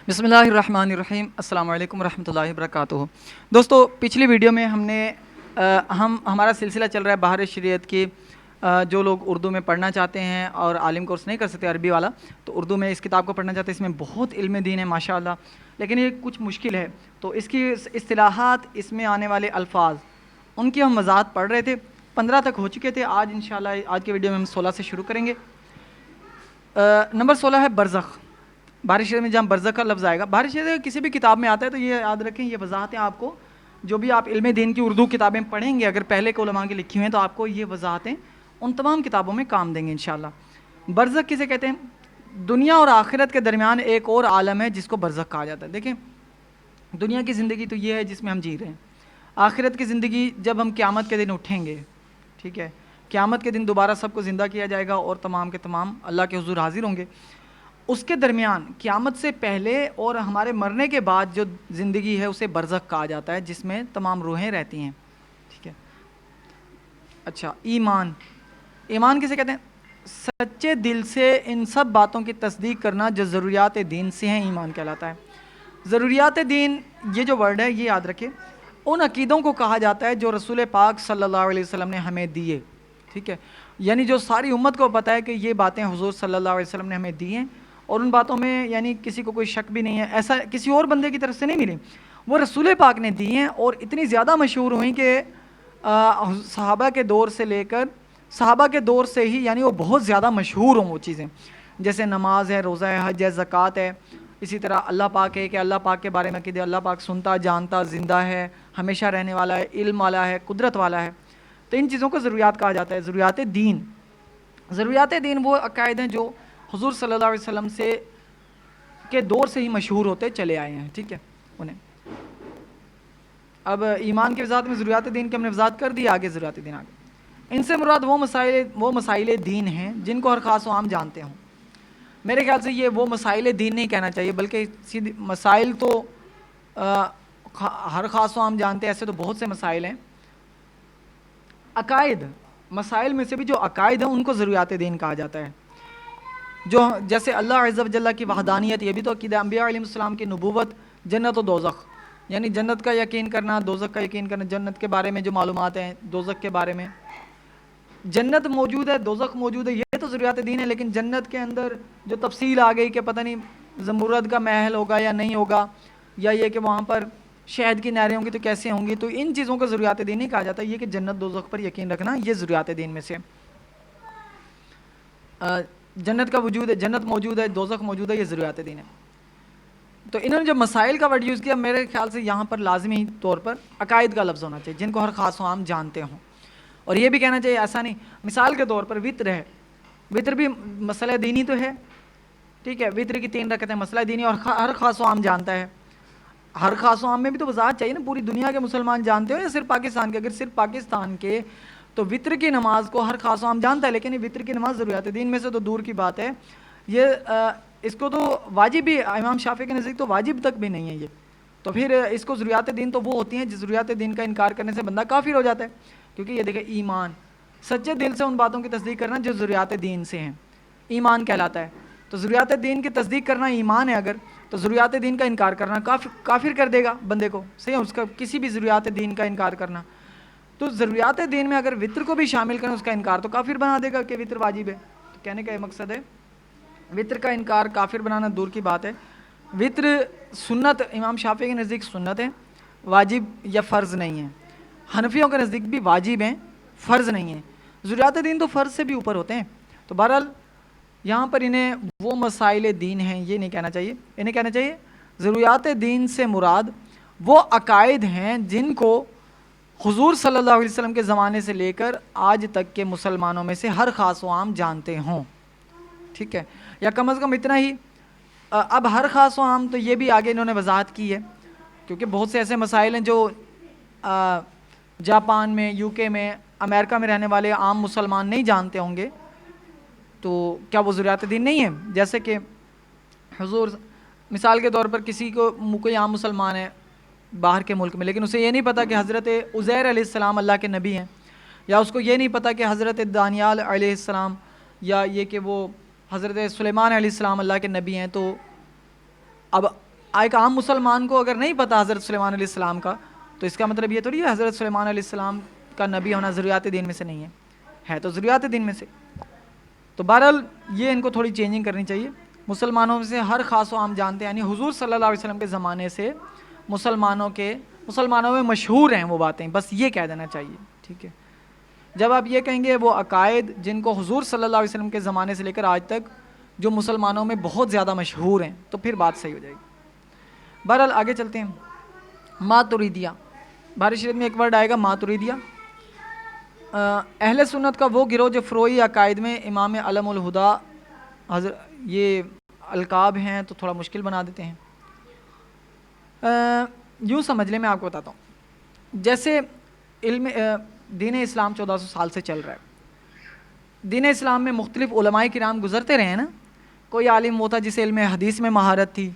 بسم اللہ الرحمن الرحیم۔ السلام علیکم ورحمۃ اللہ وبرکاتہ۔ دوستو، پچھلی ویڈیو میں ہمارا سلسلہ چل رہا ہے بہار شریعت کی۔ جو لوگ اردو میں پڑھنا چاہتے ہیں اور عالم کورس نہیں کر سکتے عربی والا، تو اردو میں اس کتاب کو پڑھنا چاہتے ہیں۔ اس میں بہت علم دین ہے ماشاءاللہ، لیکن یہ کچھ مشکل ہے، تو اس کی اصطلاحات، اس میں آنے والے الفاظ، ان کی ہم وضاحت پڑھ رہے تھے۔ 15 تک ہو چکے تھے۔ آج انشاءاللہ آج کے ویڈیو میں ہم 16 سے شروع کریں گے۔ نمبر 16 ہے برزخ۔ بہار شریعت میں جہاں برزخ کا لفظ آئے گا، بہار شریعت کسی بھی کتاب میں آتا ہے تو یہ یاد رکھیں، یہ وضاحتیں آپ کو، جو بھی آپ علم دین کی اردو کتابیں پڑھیں گے، اگر پہلے کے علماء کی لکھی ہوئی ہیں، تو آپ کو یہ وضاحتیں ان تمام کتابوں میں کام دیں گے انشاءاللہ۔ برزخ کسے کہتے ہیں؟ دنیا اور آخرت کے درمیان ایک اور عالم ہے جس کو برزخ کہا جاتا ہے۔ دیکھیں، دنیا کی زندگی تو یہ ہے جس میں ہم جی رہے ہیں۔ آخرت کی زندگی جب ہم قیامت کے دن اٹھیں گے، ٹھیک ہے، قیامت کے دن دوبارہ سب کو زندہ کیا جائے گا اور تمام کے تمام اللہ کے حضور حاضر ہوں گے۔ اس کے درمیان قیامت سے پہلے اور ہمارے مرنے کے بعد جو زندگی ہے اسے برزخ کہا جاتا ہے، جس میں تمام روحیں رہتی ہیں، ٹھیک ہے۔ اچھا، ایمان کسے کہتے ہیں؟ سچے دل سے ان سب باتوں کی تصدیق کرنا جو ضروریات دین سے ہیں، ایمان کہلاتا ہے۔ ضروریات دین، یہ جو ورڈ ہے یہ یاد رکھیں، ان عقیدوں کو کہا جاتا ہے جو رسول پاک صلی اللہ علیہ وسلم نے ہمیں دیے، ٹھیک ہے، یعنی جو ساری امت کو پتہ ہے کہ یہ باتیں حضور صلی اللہ علیہ وسلم نے ہمیں دی ہیں، اور ان باتوں میں یعنی کسی کو کوئی شک بھی نہیں ہے، ایسا کسی اور بندے کی طرف سے نہیں ملی، وہ رسول پاک نے دی ہیں، اور اتنی زیادہ مشہور ہوئیں کہ صحابہ کے دور سے لے کر صحابہ کے دور سے ہی یعنی وہ بہت زیادہ مشہور ہوں وہ چیزیں، جیسے نماز ہے، روزہ ہے، حج ہے، زکوٰۃ ہے۔ اسی طرح اللہ پاک ہے کہ اللہ پاک کے بارے میں کہ اللہ پاک سنتا، جانتا، زندہ ہے، ہمیشہ رہنے والا ہے، علم والا ہے، قدرت والا ہے۔ تو ان چیزوں کو ضروریات کہا جاتا ہے، ضروریات دین۔ ضروریات دین وہ عقائد ہیں جو حضور صلی اللہ علیہ وسلم سے کے دور سے ہی مشہور ہوتے چلے آئے ہیں، ٹھیک ہے انہیں۔ اب ایمان کی وضاحت میں ضروریات دین کی ہم نے وضاحت کر دی، آگے ضروریات دین آگے۔ ان سے مراد وہ مسائل دین ہیں جن کو ہر خاص و عام جانتے ہوں۔ میرے خیال سے یہ وہ مسائل دین نہیں کہنا چاہیے، بلکہ سیدھی مسائل تو ہر خاص و عام جانتے ہیں، ایسے تو بہت سے مسائل ہیں۔ عقائد، مسائل میں سے بھی جو عقائد ہیں ان کو ضروریات دین کہا جاتا ہے، جو جیسے اللہ عز و جل کی وحدانیت، یہ بھی تو عقیدہ، انبیاء علیہ السلام کی نبوت، جنت و دوزخ، یعنی جنت کا یقین کرنا، دوزخ کا یقین کرنا، جنت کے بارے میں جو معلومات ہیں، دوزخ کے بارے میں، جنت موجود ہے، دوزخ موجود ہے، یہ تو ضروریات دین ہے، لیکن جنت کے اندر جو تفصیل آ گئی کہ پتہ نہیں زمرد کا محل ہوگا یا نہیں ہوگا، یا یہ کہ وہاں پر شہد کی نہریں ہوں گی تو کیسے ہوں گی، تو ان چیزوں کو ضروریات دین نہیں کہا جاتا۔ یہ کہ جنت دوزخ پر یقین رکھنا، یہ ضروریات دین میں سے جنت کا وجود ہے، جنت موجود ہے، دوزخ موجود ہے، یہ ضروریات دین ہے۔ تو انہوں نے جو مسائل کا ورڈ یوز کیا، میرے خیال سے یہاں پر لازمی طور پر عقائد کا لفظ ہونا چاہیے، جن کو ہر خاص و عام جانتے ہوں، اور یہ بھی کہنا چاہیے ایسا نہیں، مثال کے طور پر وطر ہے، وطر بھی مسئلہ دینی تو ہے، ٹھیک ہے، وطر کی 3 رکعتیں مسئلہ دینی اور ہر خاص و عام جانتا ہے۔ ہر خاص و عام میں بھی تو وضاحت چاہیے نا، پوری دنیا کے مسلمان جانتے ہو یا صرف پاکستان کے؟ اگر صرف پاکستان کے تو وطر کی نماز کو ہر خاص و عام جانتا ہے، لیکن یہ وطر کی نماز ضروریات دین میں سے تو دور کی بات ہے، یہ اس کو تو واجب بھی، امام شافعی کے نزدیک تو واجب تک بھی نہیں ہے یہ، تو پھر اس کو ضروریات دین تو وہ ہوتی ہیں جس ضروریات دین کا انکار کرنے سے بندہ کافر ہو جاتا ہے، کیونکہ یہ دیکھیں ایمان، سچے دل سے ان باتوں کی تصدیق کرنا جو ضروریات دین سے ہیں، ایمان کہلاتا ہے۔ تو ضروریات دین کی تصدیق کرنا ایمان ہے اگر، تو ضروریات دین کا انکار کرنا کافر کر دے گا بندے کو، صحیح ہے، اس کا کسی بھی ضروریات دین کا انکار کرنا۔ تو ضروریات دین میں اگر وطر کو بھی شامل کریں، اس کا انکار تو کافر بنا دے گا کہ وطر واجب ہے۔ تو کہنے کا یہ مقصد ہے، وطر کا انکار کافر بنانا دور کی بات ہے۔ وطر سنت، امام شافعی کے نزدیک سنت ہے، واجب یا فرض نہیں ہے۔ حنفیوں کے نزدیک بھی واجب ہیں، فرض نہیں ہے۔ ضروریات دین تو فرض سے بھی اوپر ہوتے ہیں۔ تو بہرحال یہاں پر انہیں وہ مسائل دین ہیں یہ نہیں کہنا چاہیے، انہیں کہنا چاہیے ضروریات دین سے مراد وہ عقائد ہیں جن کو حضور صلی اللہ علیہ وسلم کے زمانے سے لے کر آج تک کے مسلمانوں میں سے ہر خاص و عام جانتے ہوں، ٹھیک ہے، یا کم از کم اتنا ہی۔ اب ہر خاص و عام تو یہ بھی آگے انہوں نے وضاحت کی ہے، کیونکہ بہت سے ایسے مسائل ہیں جو جاپان میں، یو کے میں، امریکہ میں رہنے والے عام مسلمان نہیں جانتے ہوں گے، تو کیا وہ ضروریات دین نہیں ہے؟ جیسے کہ حضور، مثال کے طور پر کسی کو کوئی عام مسلمان ہے باہر کے ملک میں، لیکن اسے یہ نہیں پتہ کہ حضرت عزیر علیہ السلام اللہ کے نبی ہیں، یا اس کو یہ نہیں پتہ کہ حضرت دانیال علیہ السلام، یا یہ کہ وہ حضرت سلیمان علیہ السلام اللہ کے نبی ہیں، تو اب ایک عام مسلمان کو اگر نہیں پتہ حضرت سلیمان علیہ السلام کا، تو اس کا مطلب یہ تھوڑی ہے حضرت سلیمان علیہ السلام کا نبی ہونا ضروریات دین میں سے نہیں ہے تو ضروریات دین میں سے. تو بہرحال یہ ان کو تھوڑی چینجنگ کرنی چاہیے. مسلمانوں میں سے ہر خاص و عام جانتے ہیں، یعنی حضور صلی اللہ علیہ وسلم کے زمانے سے مسلمانوں میں مشہور ہیں وہ باتیں، بس یہ کہہ دینا چاہیے. ٹھیک ہے، جب آپ یہ کہیں گے وہ عقائد جن کو حضور صلی اللہ علیہ وسلم کے زمانے سے لے کر آج تک جو مسلمانوں میں بہت زیادہ مشہور ہیں، تو پھر بات صحیح ہو جائے گی. بہرحال آگے چلتے ہیں. ماتریدیہ، بخاری شریف میں ایک ورڈ آئے گا ماتریدیہ. اہل سنت کا وہ گروہ جو فروعی عقائد میں امام علم الہدا یہ القاب ہیں تو تھوڑا مشکل بنا دیتے ہیں. یوں سمجھ لیں، میں آپ کو بتاتا ہوں. جیسے علم دین اسلام 1400 سال سے چل رہا ہے. دین اسلام میں مختلف علماء کرام گزرتے رہے ہیں نا. کوئی عالم وہ تھا جسے علم حدیث میں مہارت تھی،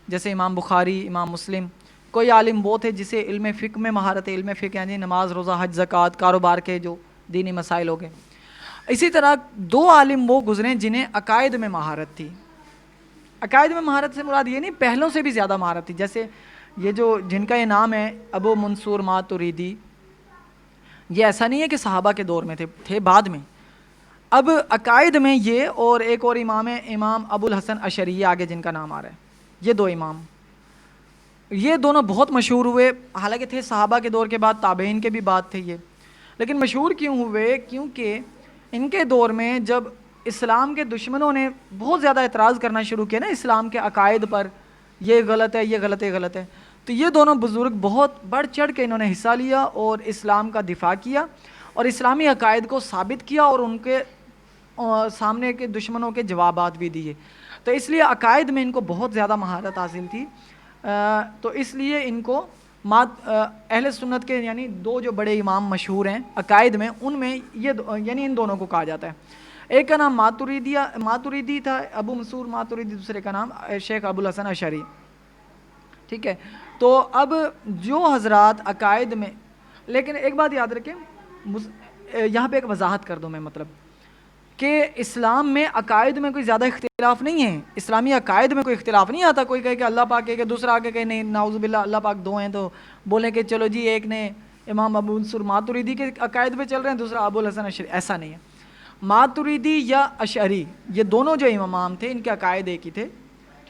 جیسے امام بخاری، امام مسلم. کوئی عالم وہ تھے جسے علم فقہ میں مہارت ہے. علم فقہ یعنی نماز، روزہ، حج، زکوٰۃ، کاروبار کے جو دینی مسائل ہو گئے. اسی طرح دو عالم وہ گزرے جنہیں عقائد میں مہارت تھی. عقائد میں مہارت سے مراد یہ نہیں پہلوں سے بھی زیادہ مہارت تھی. جیسے یہ جو جن کا یہ نام ہے ابو منصور ماتریدی، یہ ایسا نہیں ہے کہ صحابہ کے دور میں تھے بعد میں. اب عقائد میں یہ اور ایک اور امام ہے امام ابو الحسن اشعری آگے جن کا نام آ رہا ہے. یہ دو امام، یہ دونوں بہت مشہور ہوئے. حالانکہ تھے صحابہ کے دور کے بعد، تابعین کے بھی بعد تھے یہ. لیکن مشہور کیوں ہوئے؟ کیونکہ ان کے دور میں جب اسلام کے دشمنوں نے بہت زیادہ اعتراض کرنا شروع کیا نا اسلام کے عقائد پر، یہ غلط ہے، یہ غلط ہے، یہ غلط ہے، تو یہ دونوں بزرگ بہت بڑھ چڑھ کے انہوں نے حصہ لیا اور اسلام کا دفاع کیا اور اسلامی عقائد کو ثابت کیا اور ان کے سامنے کے دشمنوں کے جوابات بھی دیے. تو اس لیے عقائد میں ان کو بہت زیادہ مہارت حاصل تھی. تو اس لیے ان کو اہل سنت کے یعنی دو جو بڑے امام مشہور ہیں عقائد میں، ان میں یہ یعنی ان دونوں کو کہا جاتا ہے. ایک کا نام ماتریدی تھا، ابو منصور ماتریدی، دوسرے کا نام شیخ ابو الحسن اشعری. ٹھیک ہے، تو اب جو حضرات عقائد میں، لیکن ایک بات یاد رکھیں، یہاں پہ ایک وضاحت کر دوں میں، مطلب کہ اسلام میں عقائد میں کوئی زیادہ اختلاف نہیں ہے. اسلامی عقائد میں کوئی اختلاف نہیں آتا. کوئی کہے کہ اللہ پاک ہے، کہ دوسرا آگے کہے نہیں نعوذ باللہ اللہ پاک دو ہیں، تو بولیں کہ چلو جی ایک نے امام ابو منصور ماتریدی کے عقائد پہ چل رہے ہیں، دوسرا ابو الحسن اشعری. ایسا نہیں ہے. ماتریدی یا اشعری یہ دونوں جو امام تھے ان کے عقائد ایک ہی تھے.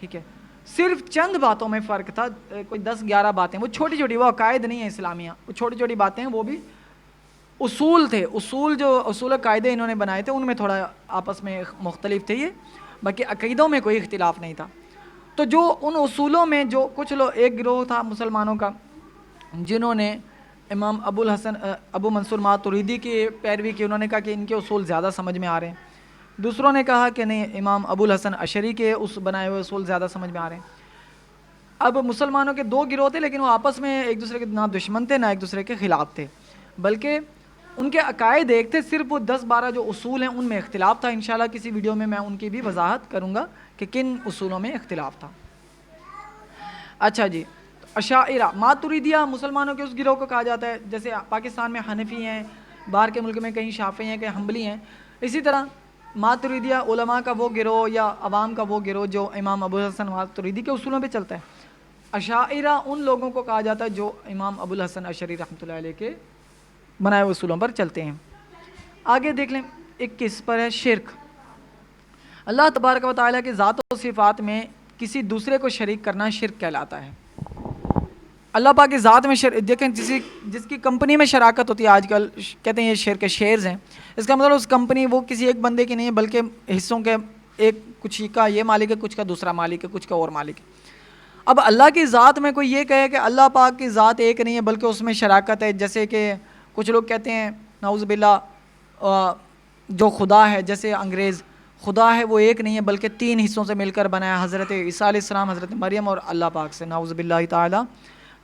ٹھیک ہے، صرف چند باتوں میں فرق تھا، کوئی 10-11 باتیں، وہ چھوٹی چھوٹی، وہ عقائد نہیں ہیں اسلامیہ، وہ چھوٹی چھوٹی باتیں ہیں، وہ بھی اصول تھے. اصول قاعدے انہوں نے بنائے تھے، ان میں تھوڑا آپس میں مختلف تھے یہ، باقی عقیدوں میں کوئی اختلاف نہیں تھا. تو جو ان اصولوں میں جو کچھ لوگ، ایک گروہ تھا مسلمانوں کا جنہوں نے امام ابو منصور ماتریدی کی پیروی کی. انہوں نے کہا کہ ان کے اصول زیادہ سمجھ میں آ رہے ہیں. دوسروں نے کہا کہ نہیں، امام ابو الحسن اشعری کے اس بنائے ہوئے اصول زیادہ سمجھ میں آ رہے ہیں. اب مسلمانوں کے دو گروہ تھے، لیکن وہ آپس میں ایک دوسرے کے نہ دشمن تھے نہ ایک دوسرے کے خلاف تھے، بلکہ ان کے عقائد ایک تھے. صرف وہ 10-12 جو اصول ہیں ان میں اختلاف تھا. انشاءاللہ کسی ویڈیو میں ان کی بھی وضاحت کروں گا کہ کن اصولوں میں اختلاف تھا. اچھا جی، اشاعرہ ماتریدیہ مسلمانوں کے اس گروہ کو کہا جاتا ہے. جیسے پاکستان میں حنفی ہیں، باہر کے ملک میں کہیں شافعی ہیں، کہیں حنبلی ہیں. اسی طرح ماتریدیہ علماء کا وہ گروہ یا عوام کا وہ گروہ جو امام ابو الحسن ماتریدی کے اصولوں پہ چلتا ہے. اشاعرہ ان لوگوں کو کہا جاتا ہے جو امام ابو الحسن اشعری رحمۃ اللہ علیہ کے بنائے ہوئے اصولوں پر چلتے ہیں. آگے دیکھ لیں، 21 پر ہے شرک. اللہ تبارک و تعالیٰ کے ذات و صفات میں کسی دوسرے کو شریک کرنا شرک کہلاتا ہے. اللہ پاک کی ذات میں دیکھیں، جس کی کمپنی میں شراکت ہوتی ہے، آج کل کہتے ہیں یہ شیئر کے شیئرز ہیں، اس کا مطلب اس کمپنی وہ کسی ایک بندے کی نہیں ہے، بلکہ حصوں کے ایک کچھ کا یہ مالک ہے، کچھ کا دوسرا مالک ہے، کچھ کا اور مالک ہے. اب اللہ کی ذات میں کوئی یہ کہے کہ اللہ پاک کی ذات ایک نہیں ہے بلکہ اس میں شراکت ہے، جیسے کہ کچھ لوگ کہتے ہیں نعوذ باللہ جو خدا ہے، جیسے انگریز، خدا ہے وہ ایک نہیں ہے بلکہ 3 حصوں سے مل کر بنایا، حضرت عیسیٰ علیہ السلام، حضرت مریم اور اللہ پاک سے، نعوذ باللہ تعالی.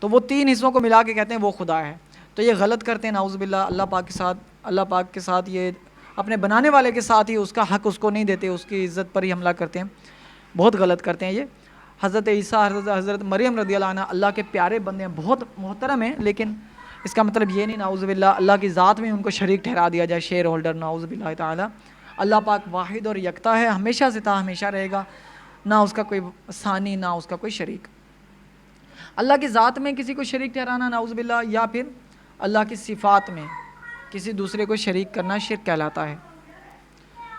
تو وہ 3 حصوں کو ملا کے کہتے ہیں وہ خدا ہے. تو یہ غلط کرتے ہیں نعوذ باللہ. اللہ پاک کے ساتھ یہ اپنے بنانے والے کے ساتھ ہی اس کا حق اس کو نہیں دیتے، اس کی عزت پر ہی حملہ کرتے ہیں. بہت غلط کرتے ہیں یہ. حضرت عیسیٰ، حضرت مریم رضی اللہ عنہ اللہ کے پیارے بندے ہیں، بہت محترم ہیں، لیکن اس کا مطلب یہ نہیں نعوذ باللہ اللہ کی ذات میں ان کو شریک ٹھہرا دیا جائے، شیئر ہولڈر، نعوذ باللہ تعالی. اللہ پاک واحد اور یکتا ہے، ہمیشہ سے تا ہمیشہ رہے گا، نہ اس کا کوئی ثانی نہ اس کا کوئی شریک. اللہ کی ذات میں کسی کو شریک ٹھہرانا نعوذ باللہ، یا پھر اللہ کی صفات میں کسی دوسرے کو شریک کرنا شرک کہلاتا ہے۔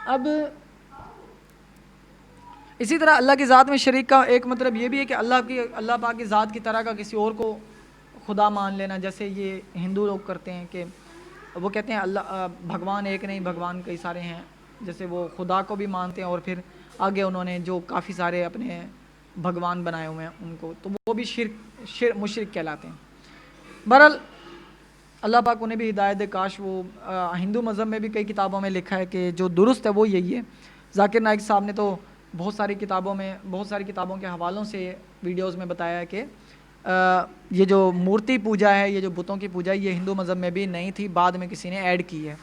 اب اسی طرح اللہ کی ذات میں شریک کا ایک مطلب یہ بھی ہے کہ اللہ پاک کی ذات کی طرح کا کسی اور کو خدا مان لینا، جیسے یہ ہندو لوگ کرتے ہیں کہ وہ کہتے ہیں اللہ بھگوان ایک نہیں، بھگوان کئی سارے ہیں، جیسے وہ خدا کو بھی مانتے ہیں اور پھر آگے انہوں نے جو کافی سارے اپنے بھگوان بنائے ہوئے ہیں ان کو، تو وہ بھی مشرک کہلاتے ہیں۔ بہرحال اللہ پاک انہیں بھی ہدایت دے، کاش وہ ہندو مذہب میں بھی کئی کتابوں میں لکھا ہے کہ جو درست ہے وہ یہی ہے۔ ذاکر نائک صاحب نے تو بہت ساری کتابوں کے حوالوں سے ویڈیوز میں بتایا ہے کہ یہ جو مورتی پوجا ہے، یہ جو بتوں کی پوجا ہے، یہ ہندو مذہب میں بھی نہیں تھی، بعد میں کسی نے ایڈ کی ہے۔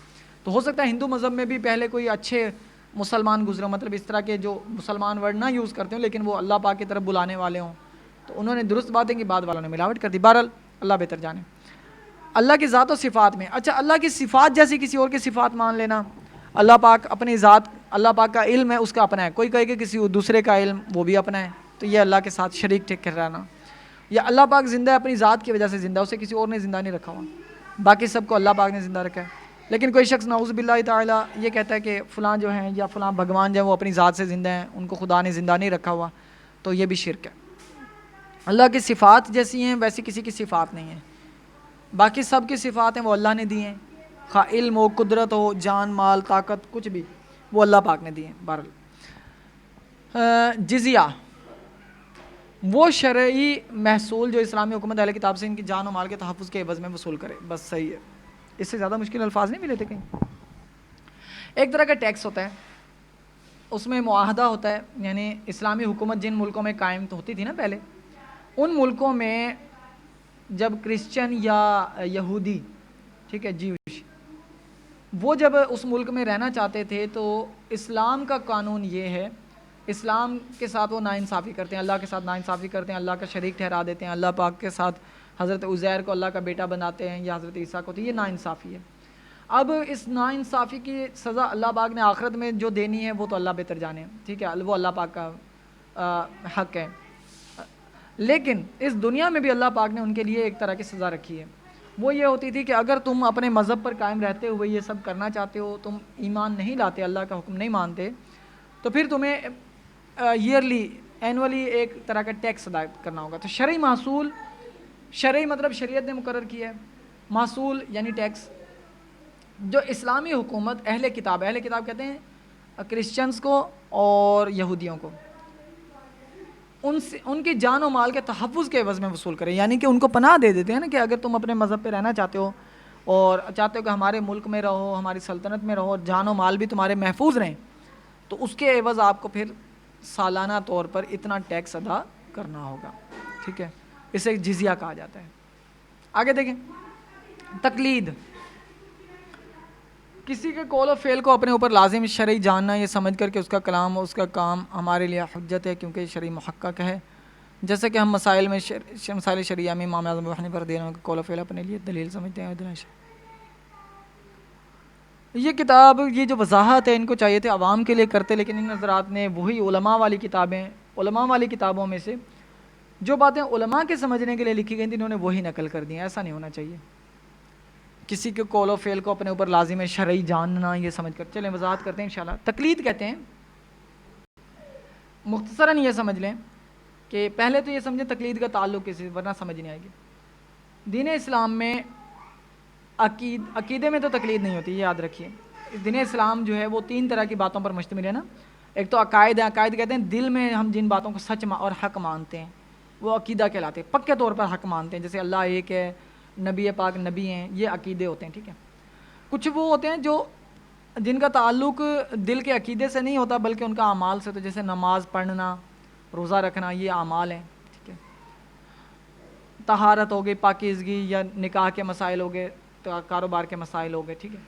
تو ہو سکتا ہے ہندو مذہب میں بھی پہلے کوئی اچھے مسلمان گزرے، مطلب اس طرح کے جو مسلمان ورڈ نہ یوز کرتے ہوں لیکن وہ اللہ پاک کی طرف بلانے والے ہوں، تو انہوں نے درست باتیں کی، بعد والوں نے ملاوٹ کر دی۔ بہرحال اللہ بہتر جانے۔ اللہ کی ذات و صفات میں، اچھا اللہ کی صفات جیسی کسی اور کی صفات مان لینا، اللہ پاک اپنی ذات، اللہ پاک کا علم ہے اس کا اپنا ہے، کوئی کہے کہ کسی دوسرے کا علم وہ بھی اپنا ہے، تو یہ اللہ کے ساتھ شریک ٹھہرانا۔ یا اللہ پاک زندہ ہے، اپنی ذات کی وجہ سے زندہ، اسے کسی اور نے زندہ نہیں رکھا ہوا، باقی سب کو اللہ پاک نے زندہ رکھا ہے۔ لیکن کوئی شخص نعوذ باللہ تعالیٰ یہ کہتا ہے کہ فلاں جو ہیں یا فلاں بھگوان جو ہیں وہ اپنی ذات سے زندہ ہیں، ان کو خدا نے زندہ نہیں رکھا ہوا، تو یہ بھی شرک ہے۔ اللہ کی صفات جیسی ہیں ویسی کسی کی صفات نہیں ہیں، باقی سب کی صفات ہیں وہ اللہ نے دی ہیں، خواہ علم ہو، قدرت ہو، جان مال طاقت، کچھ بھی وہ اللہ پاک نے دی ہیں۔ بہرحال جزیہ وہ شرعی محصول جو اسلامی حکومت اہل کتاب سے ان کی جان و مال کے تحفظ کے عوض میں وصول کرے، بس صحیح ہے، اس سے زیادہ مشکل الفاظ نہیں ملے تھے کہیں۔ ایک طرح کا ٹیکس ہوتا ہے، اس میں معاہدہ ہوتا ہے، یعنی اسلامی حکومت جن ملکوں میں قائم ہوتی تھی نا پہلے، ان ملکوں میں جب کرسچن یا یہودی، ٹھیک ہے جیوش، وہ جب اس ملک میں رہنا چاہتے تھے تو اسلام کا قانون یہ ہے، اسلام کے ساتھ وہ ناانصافی کرتے ہیں، اللہ کے ساتھ ناانصافی کرتے ہیں، اللہ کا شریک ٹھہرا دیتے ہیں، اللہ پاک کے ساتھ حضرت عزیر کو اللہ کا بیٹا بناتے ہیں یا حضرت عیسیٰ کو، تو یہ ناانصافی ہے۔ اب اس ناانصافی کی سزا اللہ پاک نے آخرت میں جو دینی ہے وہ تو اللہ بہتر جانے، ٹھیک ہے، وہ اللہ پاک کا حق ہے، لیکن اس دنیا میں بھی اللہ پاک نے ان کے لیے ایک طرح کی سزا رکھی ہے، وہ یہ ہوتی تھی کہ اگر تم اپنے مذہب پر قائم رہتے ہوئے یہ سب کرنا چاہتے ہو، تم ایمان نہیں لاتے، اللہ کا حکم نہیں مانتے، تو پھر تمہیں اینولی ایک طرح کا ٹیکس ادا کرنا ہوگا۔ تو شرعی محصول، شرعی مطلب شریعت نے مقرر کیا ہے، محصول یعنی ٹیکس، جو اسلامی حکومت اہل کتاب کہتے ہیں کرسچنز کو اور یہودیوں کو، ان کی جان و مال کے تحفظ کے عوض میں وصول کریں، یعنی کہ ان کو پناہ دے دیتے ہیں نا کہ اگر تم اپنے مذہب پہ رہنا چاہتے ہو اور چاہتے ہو کہ ہمارے ملک میں رہو، ہماری سلطنت میں رہو، جان و مال بھی تمہارے محفوظ رہیں، تو اس کے عوض آپ کو پھر سالانہ طور پر اتنا ٹیکس ادا کرنا ہوگا، ٹھیک ہے، اسے جزیہ کہا جاتا ہے۔ آگے دیکھیں، تقلید، کسی کے قول و فعل کو اپنے اوپر لازم شرعی جاننا، یہ سمجھ کر کہ اس کا کلام اور اس کا کام ہمارے لیے حجت ہے کیونکہ یہ شرعی محقق ہے، جیسے کہ ہم مسائل شریعہ میں امام اعظم ابو حنیفہ رضی اللہ عنہ کے قول و فعل اپنے لیے دلیل سمجھتے ہیں۔ یہ کتاب، یہ جو وضاحت ہے، ان کو چاہیے تھے عوام کے لیے کرتے، لیکن ان حضرات نے وہی علماء والی کتابوں میں سے جو باتیں علماء کے سمجھنے کے لیے لکھی گئی تھیں انہوں نے وہی نقل کر دی ہیں۔ ایسا نہیں ہونا چاہیے، کسی کے قول و فعل کو اپنے اوپر لازم ہے شرعی جاننا، یہ سمجھ کر چلیں وضاحت کرتے ہیں انشاءاللہ۔ تقلید کہتے ہیں، مختصراً یہ سمجھ لیں کہ پہلے تو یہ سمجھیں تقلید کا تعلق کسی، ورنہ سمجھ نہیں آئے گی۔ دین اسلام میں عقیدے میں تو تقلید نہیں ہوتی، یہ یاد رکھیے۔ دین اسلام جو ہے وہ 3 طرح کی باتوں پر مشتمل ہے نا، ایک تو عقائد ہے، عقائد کہتے ہیں دل میں ہم جن باتوں کو سچ اور حق مانتے ہیں وہ عقیدہ کہلاتے ہیں، پکے طور پر حق مانتے ہیں، جیسے اللہ ایک ہے، نبی پاک نبی ہیں، یہ عقیدے ہوتے ہیں، ٹھیک ہے۔ کچھ وہ ہوتے ہیں جو جن کا تعلق دل کے عقیدے سے نہیں ہوتا بلکہ ان کا اعمال سے، تو جیسے نماز پڑھنا، روزہ رکھنا، یہ اعمال ہیں، ٹھیک ہے۔ طہارت ہو گئی، پاکیزگی، یا نکاح کے مسائل ہو گئے، کاروبار کے مسائل ہو گئے، ٹھیک ہے۔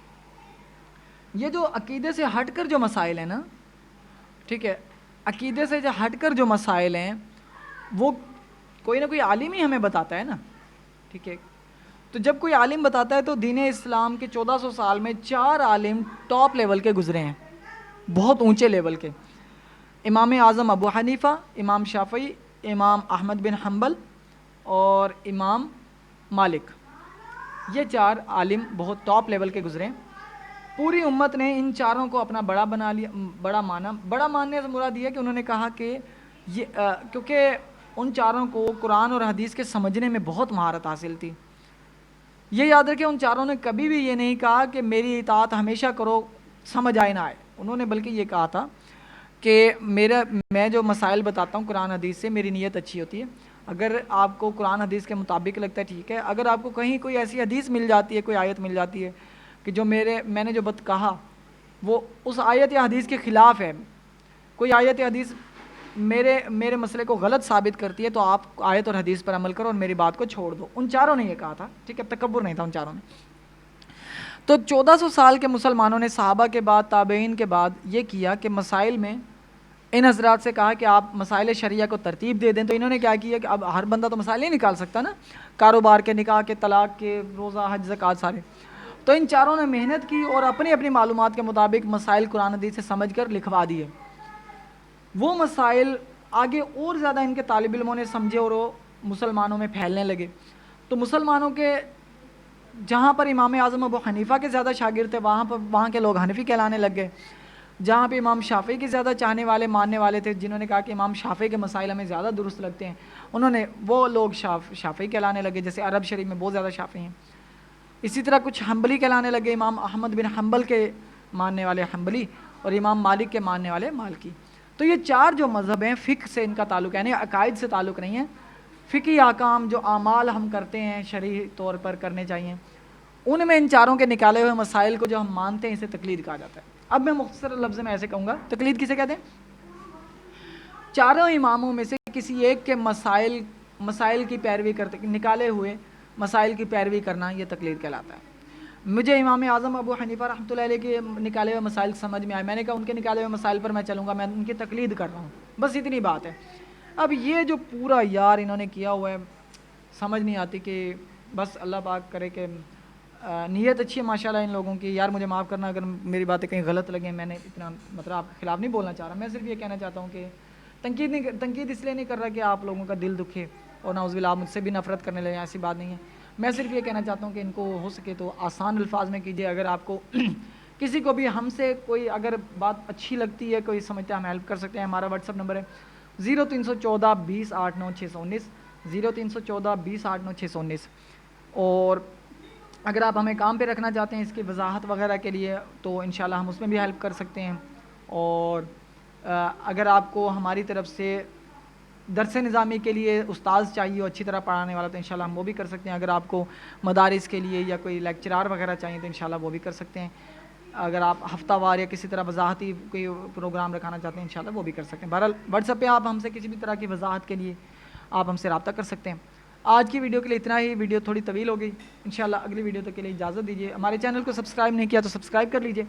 یہ جو عقیدے سے ہٹ کر جو مسائل ہیں نا، ٹھیک ہے، عقیدے سے جو ہٹ کر جو مسائل ہیں وہ کوئی نہ کوئی عالم ہی ہمیں بتاتا ہے نا، ٹھیک ہے۔ تو جب کوئی عالم بتاتا ہے تو دین اسلام کے 1400 سال میں 4 عالم ٹاپ لیول کے گزرے ہیں، بہت اونچے لیول کے، امام اعظم ابو حنیفہ، امام شافعی، امام احمد بن حنبل اور امام مالک، یہ 4 عالم بہت ٹاپ لیول کے گزرے. پوری امت نے ان چاروں کو اپنا بڑا بنا لیا، بڑا مانا. بڑا ماننے سے مراد یہ کہ انہوں نے کہا کہ یہ کیونکہ ان چاروں کو قرآن اور حدیث کے سمجھنے میں بہت مہارت حاصل تھی. یہ یاد رکھیں ان چاروں نے کبھی بھی یہ نہیں کہا کہ میری اطاعت ہمیشہ کرو سمجھ آئے نہ آئے. انہوں نے بلکہ یہ کہا تھا کہ میں جو مسائل بتاتا ہوں قرآن حدیث سے میری نیت اچھی ہوتی ہے. اگر آپ کو قرآن حدیث کے مطابق لگتا ہے ٹھیک ہے، اگر آپ کو کہیں کوئی ایسی حدیث مل جاتی ہے، کوئی آیت مل جاتی ہے کہ جو میں نے جو بات کہا وہ اس آیت یا حدیث کے خلاف ہے، کوئی آیت یا حدیث میرے مسئلے کو غلط ثابت کرتی ہے، تو آپ آیت اور حدیث پر عمل کرو اور میری بات کو چھوڑ دو. ان چاروں نے یہ کہا تھا، ٹھیک ہے، تکبر نہیں تھا ان چاروں نے. تو 1400 سال کے مسلمانوں نے صحابہ کے بعد تابعین کے بعد یہ کیا کہ مسائل میں ان حضرات سے کہا کہ آپ مسائل شرعیہ کو ترتیب دے دیں. تو انہوں نے کیا کیا کہ اب ہر بندہ تو مسائل نہیں نکال سکتا نا، کاروبار کے، نکاح کے، طلاق کے، روزہ، حج، زکوٰۃ سارے. تو ان چاروں نے محنت کی اور اپنی اپنی معلومات کے مطابق مسائل قرآن حدیث سے سمجھ کر لکھوا دیے. وہ مسائل آگے اور زیادہ ان کے طالب علموں نے سمجھے اور وہ مسلمانوں میں پھیلنے لگے. تو مسلمانوں کے جہاں پر امام اعظم ابو حنیفہ کے زیادہ شاگرد تھے وہاں کے لوگ حنفی کہلانے لگ گئے. جہاں پہ امام شافعی کے زیادہ چاہنے والے ماننے والے تھے، جنہوں نے کہا کہ امام شافعی کے مسائل ہمیں زیادہ درست لگتے ہیں، وہ لوگ شافعی کہلانے لگے. جیسے عرب شریف میں بہت زیادہ شافعی ہیں. اسی طرح کچھ حنبلی کہلانے لگے، امام احمد بن حنبل کے ماننے والے حنبلی اور امام مالک کے ماننے والے مالکی. تو یہ 4 جو مذہب ہیں فقہ سے ان کا تعلق ہے، یعنی عقائد سے تعلق نہیں ہے. فقہی احکام جو اعمال ہم کرتے ہیں شرعی طور پر کرنے چاہیے، ان میں ان چاروں کے نکالے ہوئے مسائل کو جو ہم مانتے ہیں اسے تقلید کہا جاتا ہے. اب میں مختصر لفظ میں ایسے کہوں گا، تقلید کسے کہتے ہیں؟ چاروں اماموں میں سے کسی ایک کے مسائل کی پیروی کرتے، نکالے ہوئے مسائل کی پیروی کرنا، یہ تقلید کہلاتا ہے. مجھے امام اعظم ابو حنیفہ رحمۃ اللہ علیہ کے نکالے ہوئے مسائل سمجھ میں آئے، میں نے کہا ان کے نکالے ہوئے مسائل پر میں چلوں گا، میں ان کی تقلید کر رہا ہوں، بس اتنی بات ہے. اب یہ جو پورا یار انہوں نے کیا ہوا ہے، سمجھ نہیں آتی کہ بس اللہ پاک کرے کہ نیت اچھی ہے ماشاءاللہ ان لوگوں کی. یار مجھے معاف کرنا اگر میری باتیں کہیں غلط لگیں، میں نے اتنا مطلب آپ کے خلاف نہیں بولنا چاہ رہا. میں صرف یہ کہنا چاہتا ہوں کہ تنقید اس لیے نہیں کر رہا کہ آپ لوگوں کا دل دکھے اور نعوذ باللہ آپ مجھ سے بھی نفرت کرنے لگیں، ایسی بات نہیں ہے. میں صرف یہ کہنا چاہتا ہوں کہ ان کو ہو سکے تو آسان الفاظ میں کیجیے. اگر آپ کو کسی کو بھی ہم سے کوئی اگر بات اچھی لگتی ہے، کوئی سمجھتا ہے، ہم ہیلپ کر سکتے ہیں. ہمارا واٹس ایپ نمبر ہے 0314 20 8 9 619 0314 20 8 9 619. اور اگر آپ ہمیں کام پہ رکھنا چاہتے ہیں اس کی وضاحت وغیرہ کے لیے تو انشاءاللہ ہم اس میں بھی ہیلپ کر سکتے ہیں. اور اگر آپ کو ہماری طرف سے درس نظامی کے لیے استاذ چاہیے اچھی طرح پڑھانے والا تو انشاءاللہ ہم وہ بھی کر سکتے ہیں. اگر آپ کو مدارس کے لیے یا کوئی لیکچرار وغیرہ چاہیے تو انشاءاللہ وہ بھی کر سکتے ہیں. اگر آپ ہفتہ وار یا کسی طرح وضاحتی کوئی پروگرام رکھانا چاہتے ہیں انشاءاللہ وہ بھی کر سکتے ہیں. بہرحال واٹس ایپ پہ آپ ہم سے کسی بھی طرح کی وضاحت کے لیے آپ ہم سے رابطہ کر سکتے ہیں. آج کی ویڈیو کے لیے اتنا ہی. ویڈیو تھوڑی طویل ہو گئی، انشاءاللہ اگلی ویڈیو تک کے لیے اجازت دیجیے. ہمارے چینل کو سبسکرائب نہیں کیا تو سبسکرائب کر لیجیے،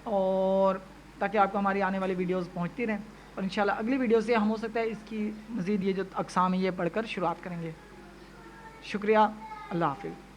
اور تاکہ آپ کو ہماری آنے والی ویڈیوز پہنچتی رہیں. اور انشاءاللہ اگلی ویڈیو سے ہم ہو سکتا ہے اس کی مزید یہ جو اقسام ہیں یہ پڑھ کر شروعات کریں گے. شکریہ، اللہ حافظ.